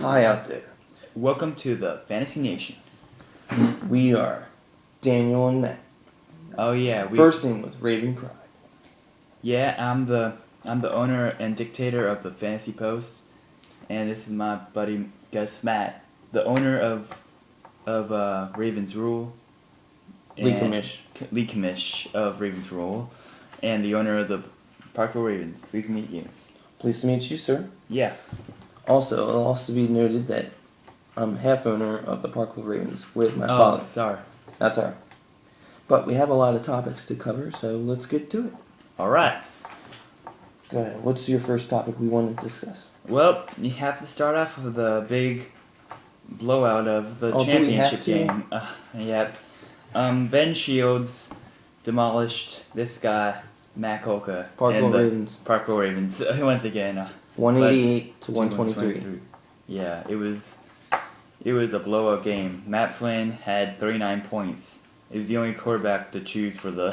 Hi out there. Welcome to the Fantasynation. We are Daniel and Matt. Oh yeah, Bursting with raving pride. Yeah, I'm the owner and dictator of the Fantasy Post, and this is my buddy Gus Matt, the owner of Ravens Rule. Lee Commish of Ravens Rule, and the owner of the Parkville Ravens. Pleased to meet you. Pleased to meet you, sir. Yeah. Also, it'll also be noted that I'm half owner of the Parkville Ravens with my father. Oh, sorry. That's all right. But we have a lot of topics to cover, so let's get to it. All right. Go ahead. What's your first topic we want to discuss? Well, you have to start off with the big blowout of the championship game. Yep. Ben Shields demolished this guy, Matt Kolka. Parkville Ravens. Parkville Ravens, once again. 188 to 123. Yeah, it was a blowout game. Matt Flynn had 39 points. It was the only quarterback to choose for the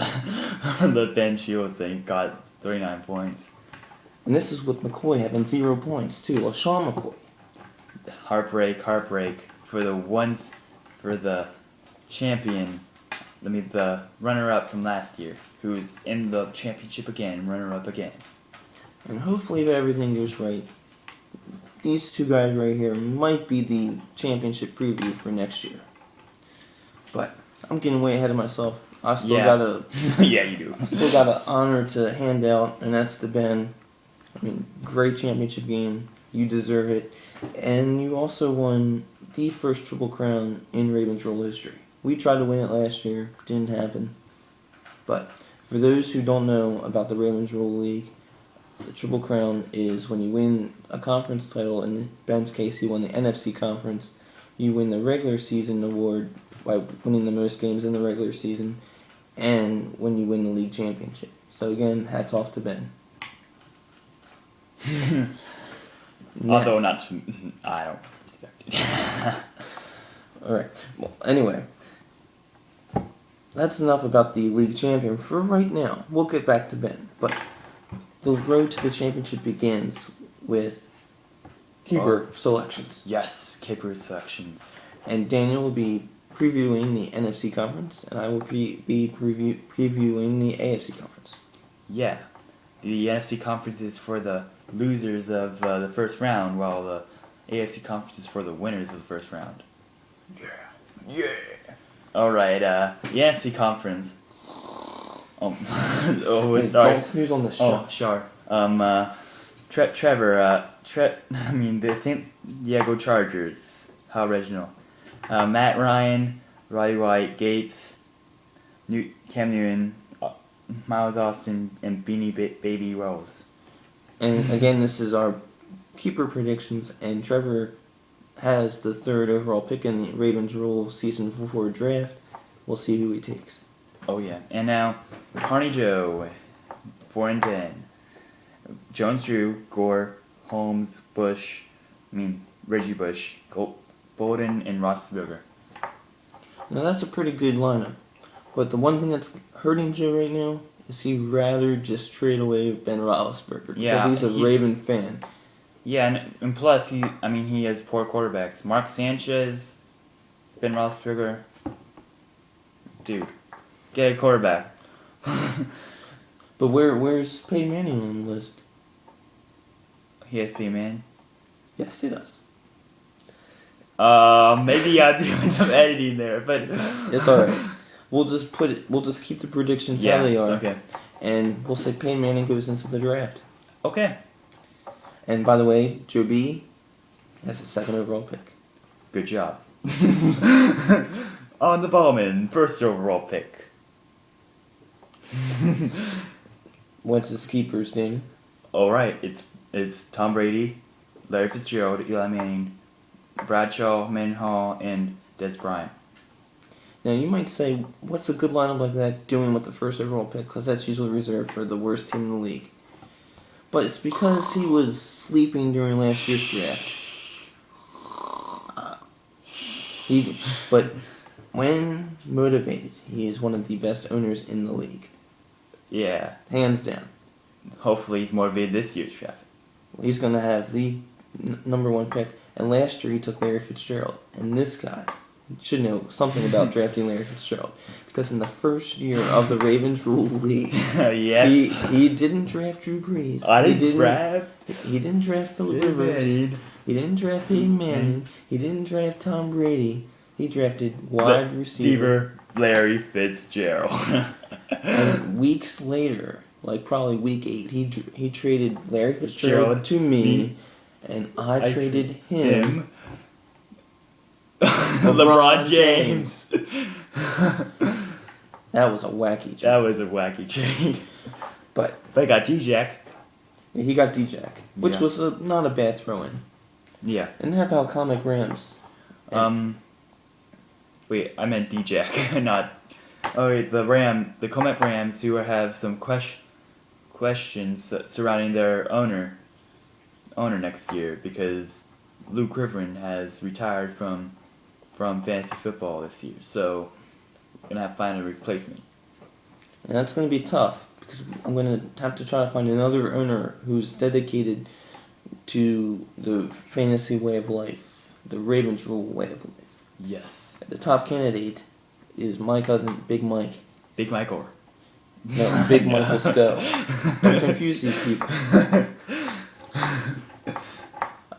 the Ben Shields thing. Got 39 points. And this is with McCoy having 0 points too. LaShawn McCoy. Heartbreak for the champion. The runner-up from last year, who's in the championship again, runner-up again. And hopefully, if everything goes right, these two guys right here might be the championship preview for next year. But I'm getting way ahead of myself. I still gotta. Yeah, you do. I still got an honor to hand out, and that's to Ben. I mean, great championship game. You deserve it, and you also won the first Triple Crown in Ravens Rule history. We tried to win it last year, didn't happen. But for those who don't know about the Ravens Rule League, the Triple Crown is when you win a conference title. In Ben's case, he won the NFC Conference. You win the regular season award by winning the most games in the regular season, and when you win the league championship. So again, hats off to Ben. Although I don't respect it. Alright, well, anyway. That's enough about the league champion for right now. We'll get back to Ben. But the road to the championship begins with keeper selections. Yes, keeper selections. And Daniel will be previewing the NFC Conference, and I will be previewing the AFC Conference. Yeah. The NFC Conference is for the losers of the first round, while the AFC Conference is for the winners of the first round. Yeah. Alright, the NFC Conference. Hey, sorry. don't snooze on the shot. Oh, sure. The San Diego Chargers. How original. Matt Ryan, Roddy White, Gates, Cam Newton, Miles Austin, and Beanie Baby Wells. And again, this is our keeper predictions, and Trevor has the third overall pick in the Ravens Rule Season 4 draft. We'll see who he takes. Oh, yeah. And now, Carney Joe, 4-10. Jones Drew, Gore, Holmes, Reggie Bush, Bolden, and Roethlisberger. Now that's a pretty good lineup. But the one thing that's hurting Joe right now is he'd rather just trade away Ben Roethlisberger. Yeah, because he's a Raven fan. Yeah, and plus, he has poor quarterbacks. Mark Sanchez, Ben Roethlisberger. Dude, get a quarterback. But where's Peyton Manning on the list? He has Peyton Manning? Yes, he does. Maybe I'm doing some editing there, but it's alright. We'll just keep the predictions how they are. Okay. And we'll say Peyton Manning goes into the draft. Okay. And by the way, Joe B has the second overall pick. Good job. On the Ballman, first overall pick. What's his keepers, Damon? Alright, it's Tom Brady, Larry Fitzgerald, Eli Manning, Bradshaw, Mendenhall, and Des Bryant. Now you might say, what's a good lineup like that doing with the first overall pick? Because that's usually reserved for the worst team in the league. But it's because he was sleeping during last year's draft. But when motivated, he is one of the best owners in the league. Yeah. Hands down. Hopefully he's motivated this year's draft. He's going to have the number one pick. And last year he took Larry Fitzgerald. And this guy should know something about drafting Larry Fitzgerald. Because in the first year of the Ravens Rule League, he didn't draft Drew Brees. He didn't draft Phillip Rivers. He didn't draft Peyton Manning. He didn't draft Tom Brady. He drafted wide receiver Larry Fitzgerald. And weeks later, like probably week 8, he traded Larry Fitzgerald to me, and I traded him. LeBron James. That was a wacky trade. But they got D-Jack. He got D-Jack, which was not a bad throw-in. Yeah. And how about Comic Rams? Wait, I meant D-Jack, not... Oh wait, the Comet Rams who have some questions surrounding their owner next year because Luke Riverin has retired from fantasy football this year, so we're gonna have to find a replacement. And that's gonna be tough because I'm gonna have to try to find another owner who's dedicated to the fantasy way of life, the Ravens Rule way of life. Yes. The top candidate is my cousin, Big Mike. Big Mike or? No, Big Michael Stowe. Don't confuse these people.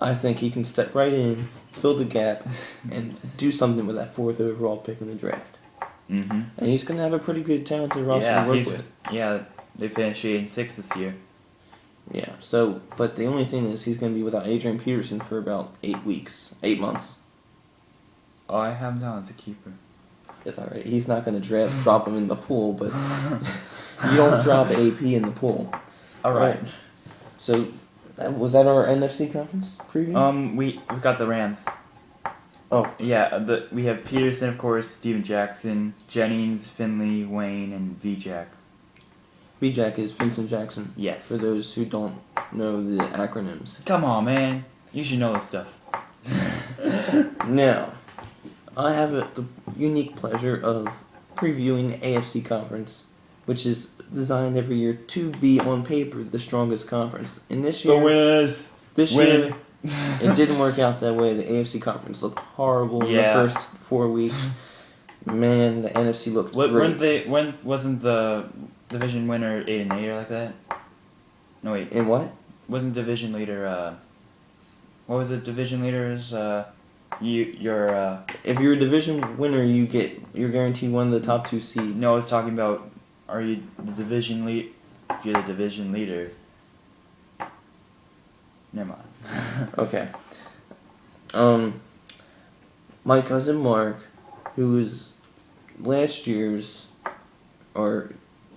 I think he can step right in, fill the gap, and do something with that 4th overall pick in the draft. Mm-hmm. And he's going to have a pretty good talented roster to work with. Yeah, they finished 8-6 this year. Yeah, but the only thing is he's going to be without Adrian Peterson for about 8 months. Oh, I have him down as a keeper. That's alright. He's not going to drop him in the pool, but you don't drop AP in the pool. Alright. So, was that our NFC conference preview? We got the Rams. Oh. Yeah, we have Peterson, of course, Steven Jackson, Jennings, Finley, Wayne, and V-Jack. V-Jack is Vincent Jackson. Yes. For those who don't know the acronyms. Come on, man. You should know this stuff. Now, I have the unique pleasure of previewing the AFC conference, which is designed every year to be, on paper, the strongest conference. And this year... The winners! This year, it didn't work out that way. The AFC conference looked horrible in the first 4 weeks. Man, the NFC looked great. When wasn't the division winner 8-8 or like that? No, wait. In what? Wasn't division leader, what was it? Division leaders, if you're a division winner, you're guaranteed one of the top 2 seeds. No, I was talking about, are you the division lead? If you're the division leader. Never mind. Okay. My cousin Mark, who was last year's 2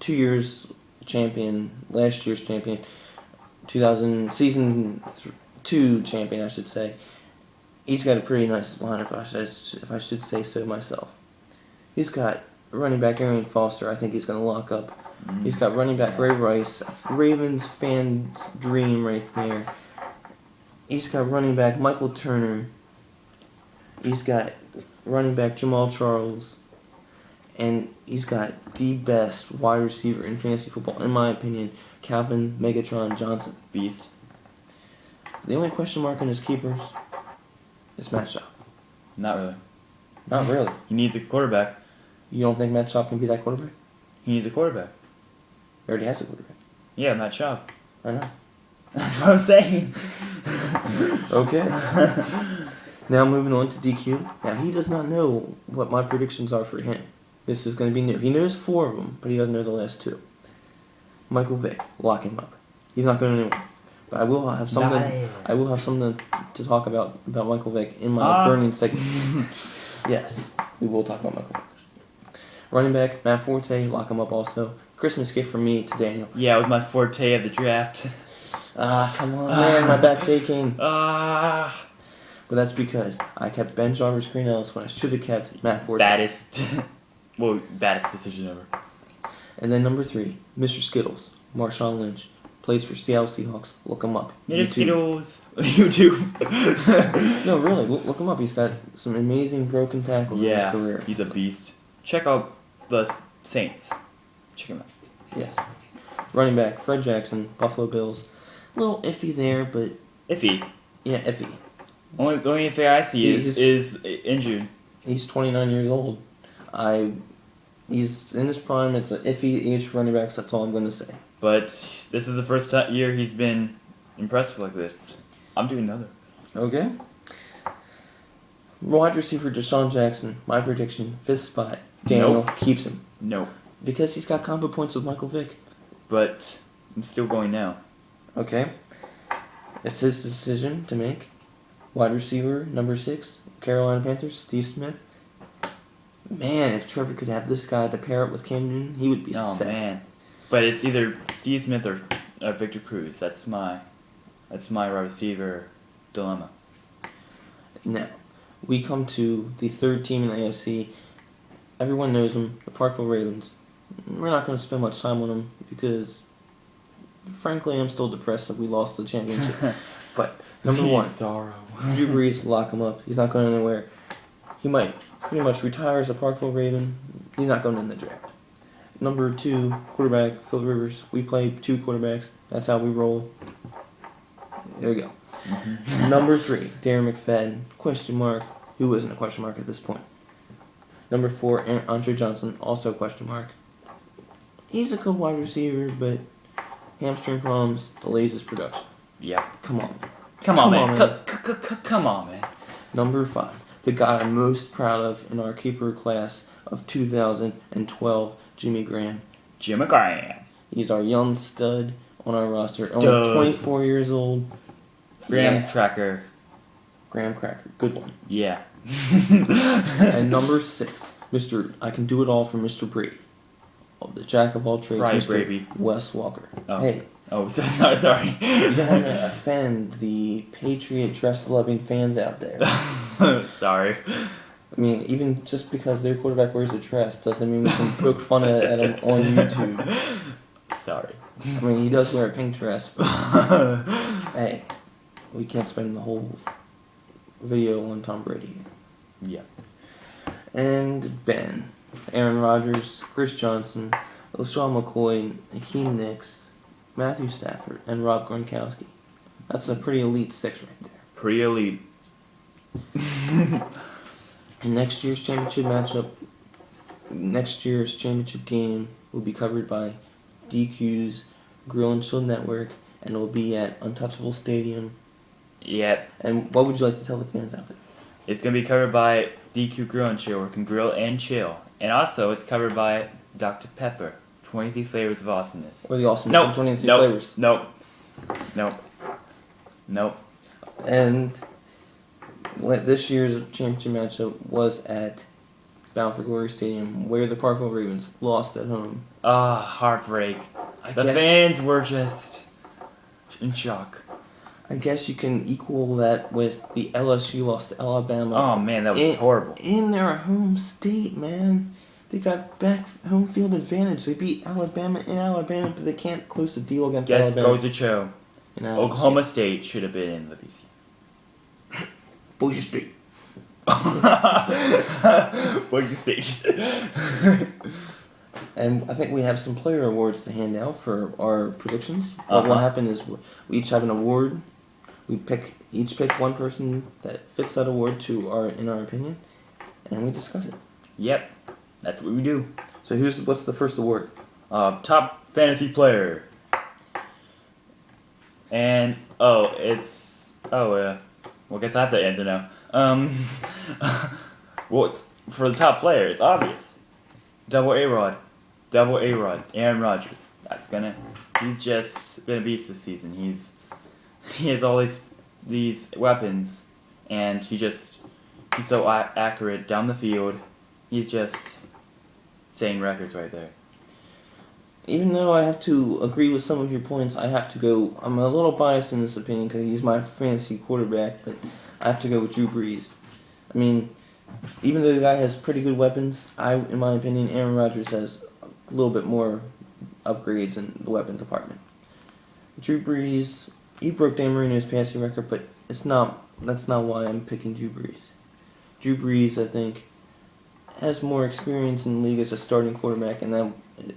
years champion, last year's champion, season 2 champion, I should say. He's got a pretty nice lineup, if I should say so myself. He's got running back Arian Foster. I think he's going to lock up. Mm-hmm. He's got running back Ray Rice, Ravens fan's dream right there. He's got running back Michael Turner. He's got running back Jamal Charles. And he's got the best wide receiver in fantasy football, in my opinion, Calvin Megatron Johnson. Beast. The only question mark on his keepers is Matt Schaub. Not really. Not really. He needs a quarterback. You don't think Matt Schaub can be that quarterback? He needs a quarterback. He already has a quarterback. Yeah, Matt Schaub. I know. That's what I'm saying. Okay. Now moving on to DQ. Now he does not know what my predictions are for him. This is going to be new. He knows 4 of them, but he doesn't know the last 2. Michael Vick, lock him up. He's not going anywhere. But I will have something. I will have something to talk about Michael Vick in my burning segment. Yes, we will talk about Michael Vick. Running back Matt Forte, lock him up also. Christmas gift from me to Daniel. Yeah, with my forte of the draft. Come on, man, my back's aching. But that's because I kept Ben Jarvis Green Ellis when I should have kept Matt Forte. Baddest decision ever. And then number 3, Mr. Skittles, Marshawn Lynch. Plays for Seattle Seahawks. Look him up. Mr. Skittles. YouTube. No, really, look him up. He's got some amazing broken tackles in his career. He's a beast. Check out the Saints. Check him out. Yes. Running back, Fred Jackson, Buffalo Bills. A little iffy there, but... Iffy? Yeah, iffy. The only thing I see is injured. He's 29 years old. He's in his prime. It's an iffy age for running backs. That's all I'm going to say. But this is the first year he's been impressive like this. I'm doing another. Okay. Wide receiver Deshaun Jackson. My prediction: 5th spot. Daniel keeps him. No. Because he's got combo points with Michael Vick. But I'm still going now. Okay. It's his decision to make. Wide receiver number 6, Carolina Panthers, Steve Smith. Man, if Trevor could have this guy to pair up with Cam Newton, he would be set. Oh man. But it's either Steve Smith or Victor Cruz. That's my wide receiver dilemma. Now, we come to the third team in the AFC. Everyone knows them, the Parkville Ravens. We're not going to spend much time on them because, frankly, I'm still depressed that we lost the championship. But number 1, sorrow. Drew Brees, lock him up. He's not going anywhere. He might pretty much retire as a Parkville Raven. He's not going in the draft. Number 2, quarterback, Phil Rivers. We play 2 quarterbacks. That's how we roll. There we go. Mm-hmm. Number 3, Darren McFadden. Question mark. Who isn't a question mark at this point? Number 4, Andre Johnson. Also a question mark. He's a good wide receiver, but hamstring problems delays his production. Yeah. Come on. Come on, man. Come on, man. Number 5, the guy I'm most proud of in our keeper class of 2012, Jimmy Graham. Jimmy Graham. He's our young stud on our roster. Only 24 years old. Graham Cracker. Graham Cracker. Good one. Yeah. And number 6, Mr. I can do it all for Mr. Brady. Oh, the jack of all trades, Mr. Brady. Wes Walker. Oh. Hey. Oh, sorry. You don't want to offend the Patriot dress-loving fans out there. Sorry. I mean, even just because their quarterback wears a dress doesn't mean we can poke fun at him on YouTube. Sorry. I mean, he does wear a pink dress, but hey, we can't spend the whole video on Tom Brady. Yeah. And Ben, Aaron Rodgers, Chris Johnson, LaShawn McCoy, Hakeem Nicks, Matthew Stafford, and Rob Gronkowski. That's a pretty elite 6 right there. Pretty elite. And next year's championship game will be covered by DQ's Grill and Chill Network, and it will be at Untouchable Stadium. Yep. And what would you like to tell the fans out there? It's going to be covered by DQ Grill and Chill, where you can grill and chill. And also, it's covered by Dr. Pepper, 23 flavors of awesomeness. Or the awesome 23 flavors. Nope. And this year's championship matchup was at Bound for Glory Stadium, where the Parkville Ravens lost at home. Heartbreak. The fans were just in shock. I guess you can equal that with the LSU loss to Alabama. Oh man, that was horrible. In their home state, man. They got back home field advantage. They beat Alabama in Alabama, but they can't close the deal against Alabama. Yes, goes to show. Oklahoma State should have been in the BCS. Boise State. Boise State. And I think we have some player awards to hand out for our predictions. What will happen is we each have an award. We each pick one person that fits that award in our opinion, and we discuss it. Yep, that's what we do. So what's the first award? Top fantasy player. And well, I guess I have to answer now. Well, for the top player, it's obvious. Double A-Rod, Aaron Rodgers. He's just been a beast this season. He has all these weapons, and he's so accurate down the field. He's just setting records right there. Even though I have to agree with some of your points, I have to go. I'm a little biased in this opinion because he's my fantasy quarterback, but I have to go with Drew Brees. I mean, even though the guy has pretty good weapons, in my opinion, Aaron Rodgers has a little bit more upgrades in the weapon department. Drew Brees, he broke Dan Marino's passing record, but that's not why I'm picking Drew Brees. Drew Brees, I think, has more experience in the league as a starting quarterback, and that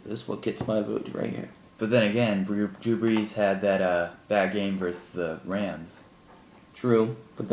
is what gets my vote right here. But then again, Drew Brees had that bad game versus the Rams. True, but